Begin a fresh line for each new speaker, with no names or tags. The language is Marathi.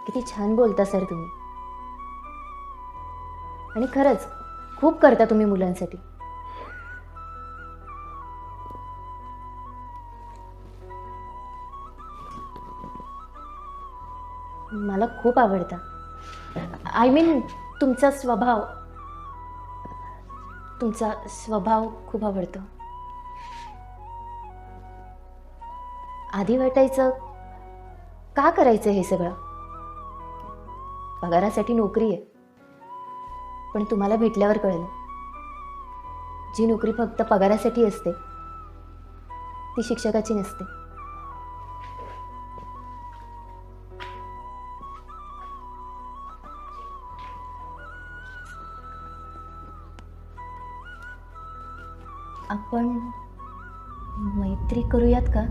किती छान बोलता सर तुम्ही. आणि खरंच खूप करता तुम्ही मुलांसाठी. मला खूप आवडतं. आय मीन तुमचा स्वभाव तुमचा स्वभाव खूप आवडतो. आधी वाटायचं का करायचं हे सगळं. पगारासाठी नोकरी आहे. पण तुम्हाला भेटल्यावर कळलं, जी नोकरी फक्त पगारासाठी असते ती शिक्षकाची नसते. आपण मैत्री करूयात का?